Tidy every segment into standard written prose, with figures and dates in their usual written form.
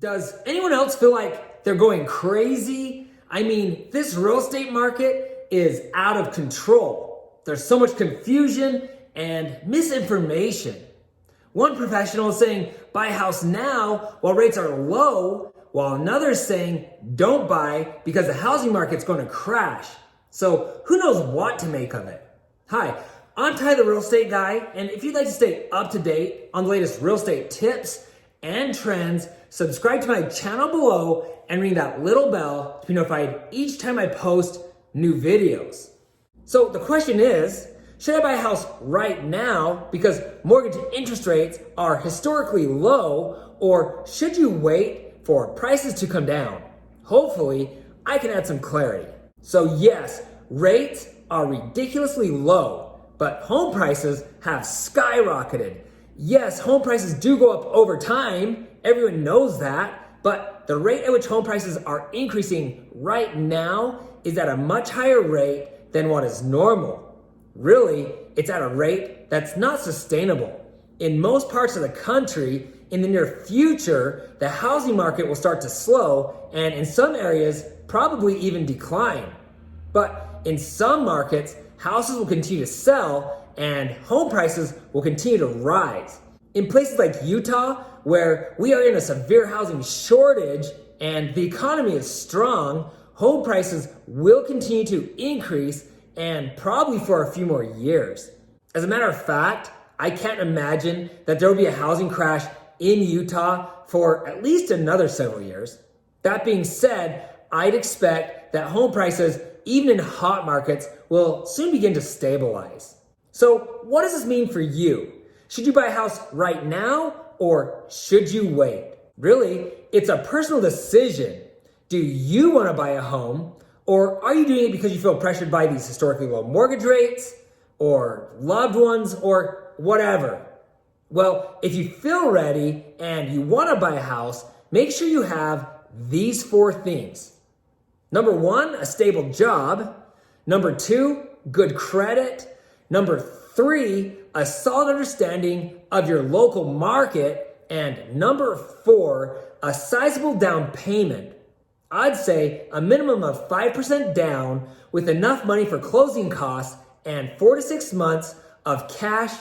Does anyone else feel like they're going crazy? I mean, this real estate market is out of control. There's so much confusion and misinformation. One professional is saying, buy a house now while rates are low, while another is saying, don't buy because the housing market's going to crash. So who knows what to make of it? Hi, I'm Ty the Real Estate Guy, and if you'd like to stay up to date on the latest real estate tips and trends, subscribe to my channel below and ring that little bell to be notified each time I post new videos. So the question is, should I buy a house right now because mortgage interest rates are historically low, or should you wait for prices to come down? Hopefully, I can add some clarity. So yes, rates are ridiculously low, but home prices have skyrocketed. Yes, home prices do go up over time. Everyone knows that, but the rate at which home prices are increasing right now is at a much higher rate than what is normal. Really, it's at a rate that's not sustainable. In most parts of the country, in the near future, the housing market will start to slow and in some areas, probably even decline. But in some markets, houses will continue to sell and home prices will continue to rise. In places like Utah, where we are in a severe housing shortage and the economy is strong, home prices will continue to increase and probably for a few more years. As a matter of fact, I can't imagine that there will be a housing crash in Utah for at least another several years. That being said, I'd expect that home prices, even in hot markets, will soon begin to stabilize. So what does this mean for you? Should you buy a house right now or should you wait? Really, it's a personal decision. Do you want to buy a home, or are you doing it because you feel pressured by these historically low mortgage rates or loved ones or whatever? Well, if you feel ready and you want to buy a house, make sure you have these 4 things. Number 1, a stable job. Number 2, good credit. Number 3, a solid understanding of your local market. And number 4, a sizable down payment. I'd say a minimum of 5% down with enough money for closing costs and 4 to 6 months of cash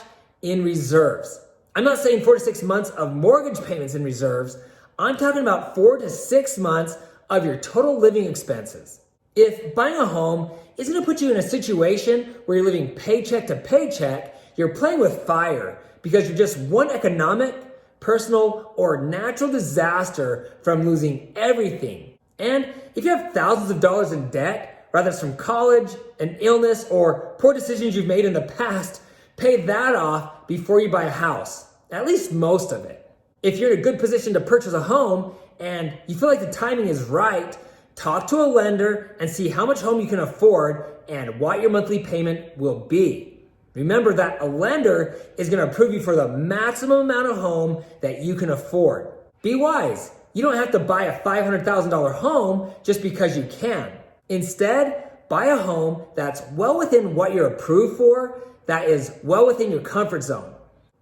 in reserves. I'm not saying 4 to 6 months of mortgage payments in reserves. I'm talking about 4 to 6 months of your total living expenses. If buying a home is going to put you in a situation where you're living paycheck to paycheck, you're playing with fire because you're just one economic, personal, or natural disaster from losing everything. And if you have thousands of dollars in debt, whether it's from college, an illness, or poor decisions you've made in the past, pay that off before you buy a house, at least most of it. If you're in a good position to purchase a home and you feel like the timing is right, talk to a lender and see how much home you can afford and what your monthly payment will be. Remember that a lender is going to approve you for the maximum amount of home that you can afford. Be wise. You don't have to buy a $500,000 home just because you can. Instead, buy a home that's well within what you're approved for, that is well within your comfort zone.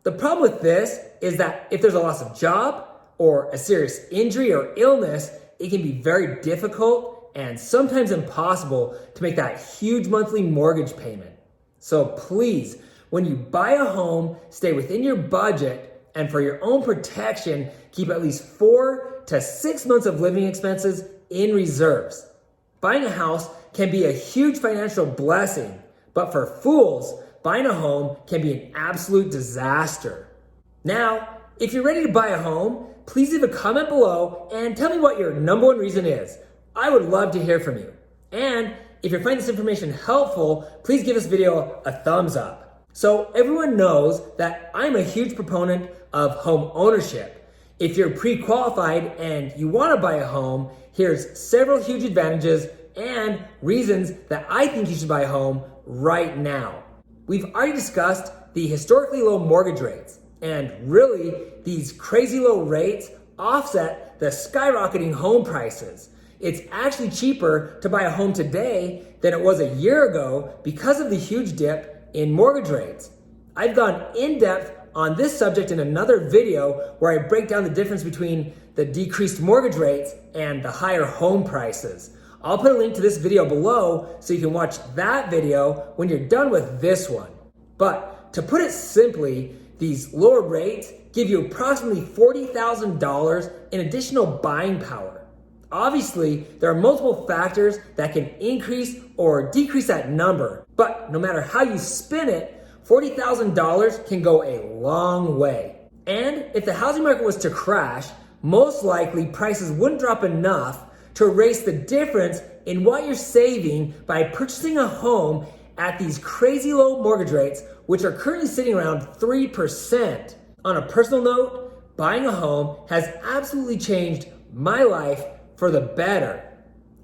The problem with this is that if there's a loss of job or a serious injury or illness, it can be very difficult and sometimes impossible to make that huge monthly mortgage payment. So please, when you buy a home, stay within your budget, and for your own protection, keep at least 4 to 6 months of living expenses in reserves. Buying a house can be a huge financial blessing, but for fools, buying a home can be an absolute disaster. Now, if you're ready to buy a home, please leave a comment below and tell me what your number 1 reason is. I would love to hear from you. And if you're finding this information helpful, please give this video a thumbs up. So everyone knows that I'm a huge proponent of home ownership. If you're pre-qualified and you want to buy a home, here's several huge advantages and reasons that I think you should buy a home right now. We've already discussed the historically low mortgage rates, and really these crazy low rates offset the skyrocketing home prices. It's actually cheaper to buy a home today than it was a year ago because of the huge dip in mortgage rates. I've gone in depth on this subject in another video where I break down the difference between the decreased mortgage rates and the higher home prices. I'll put a link to this video below so you can watch that video when you're done with this one. But to put it simply, these lower rates give you approximately $40,000 in additional buying power. Obviously, there are multiple factors that can increase or decrease that number, but no matter how you spin it, $40,000 can go a long way. And if the housing market was to crash, most likely prices wouldn't drop enough to erase the difference in what you're saving by purchasing a home at these crazy low mortgage rates, which are currently sitting around 3%. On a personal note, buying a home has absolutely changed my life for the better.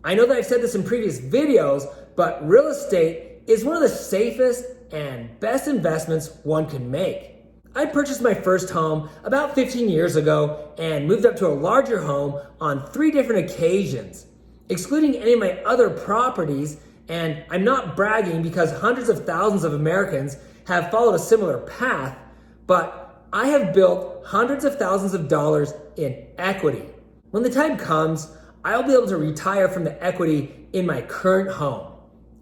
I know that I've said this in previous videos, but real estate is one of the safest and best investments one can make. I purchased my first home about 15 years ago and moved up to a larger home on 3 different occasions, excluding any of my other properties. And I'm not bragging because hundreds of thousands of Americans have followed a similar path, but I have built hundreds of thousands of dollars in equity. When the time comes, I'll be able to retire from the equity in my current home.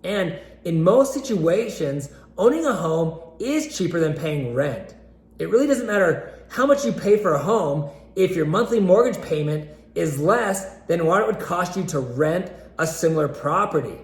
And in most situations, owning a home is cheaper than paying rent. It really doesn't matter how much you pay for a home if your monthly mortgage payment is less than what it would cost you to rent a similar property.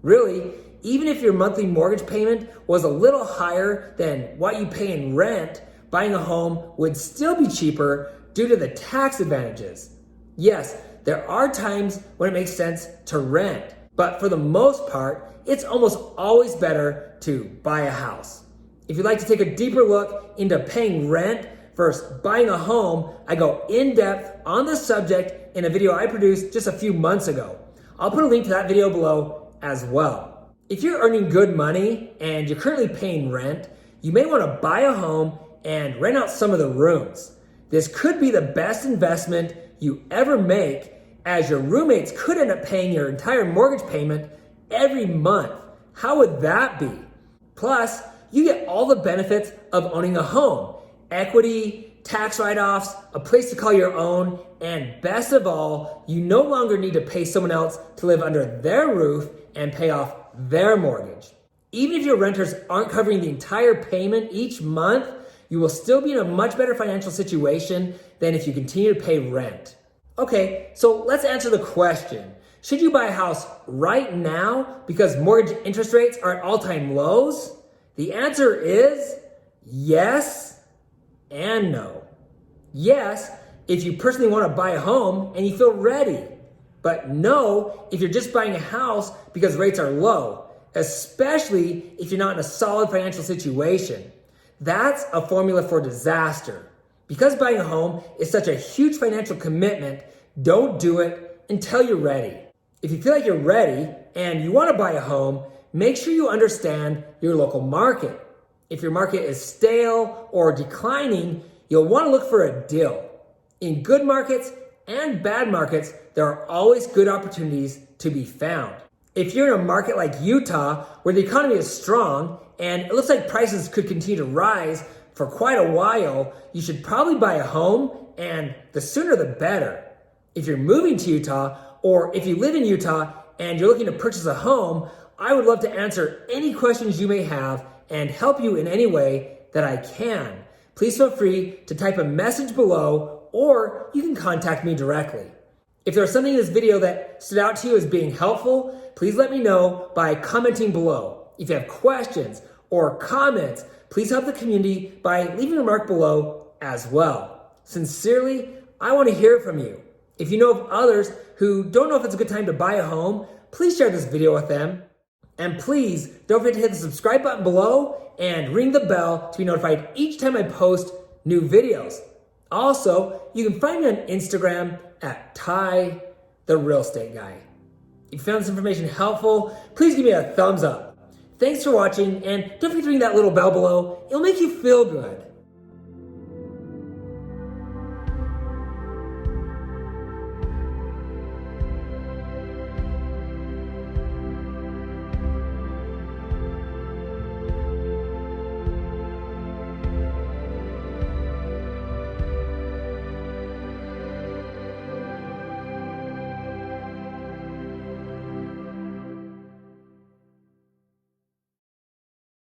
Really, even if your monthly mortgage payment was a little higher than what you pay in rent, buying a home would still be cheaper due to the tax advantages. Yes, there are times when it makes sense to rent, but for the most part, it's almost always better to buy a house. If you'd like to take a deeper look into paying rent versus buying a home, I go in depth on the subject in a video I produced just a few months ago. I'll put a link to that video below as well. If you're earning good money and you're currently paying rent, you may want to buy a home and rent out some of the rooms. This could be the best investment you ever make, as your roommates could end up paying your entire mortgage payment every month. How would that be? Plus, you get all the benefits of owning a home: equity, tax write-offs, a place to call your own, and best of all, you no longer need to pay someone else to live under their roof and pay off their mortgage. Even if your renters aren't covering the entire payment each month, you will still be in a much better financial situation than if you continue to pay rent. Okay, so let's answer the question. Should you buy a house right now because mortgage interest rates are at all-time lows? The answer is yes and no. Yes, if you personally want to buy a home and you feel ready. But no, if you're just buying a house because rates are low, especially if you're not in a solid financial situation. That's a formula for disaster. Because buying a home is such a huge financial commitment, don't do it until you're ready. If you feel like you're ready and you want to buy a home, make sure you understand your local market. If your market is stale or declining, you'll want to look for a deal. In good markets and bad markets, there are always good opportunities to be found. If you're in a market like Utah, where the economy is strong and it looks like prices could continue to rise for quite a while, you should probably buy a home, and the sooner the better. If you're moving to Utah, or if you live in Utah and you're looking to purchase a home, I would love to answer any questions you may have and help you in any way that I can. Please feel free to type a message below, or you can contact me directly. If there's something in this video that stood out to you as being helpful, please let me know by commenting below. If you have questions or comments, please help the community by leaving a remark below as well. Sincerely, I want to hear from you. If you know of others who don't know if it's a good time to buy a home, please share this video with them. And please don't forget to hit the subscribe button below and ring the bell to be notified each time I post new videos. Also, you can find me on Instagram at Ty the Real Estate Guy. If you found this information helpful, please give me a thumbs up. Thanks for watching, and don't forget to ring that little bell below. It'll make you feel good.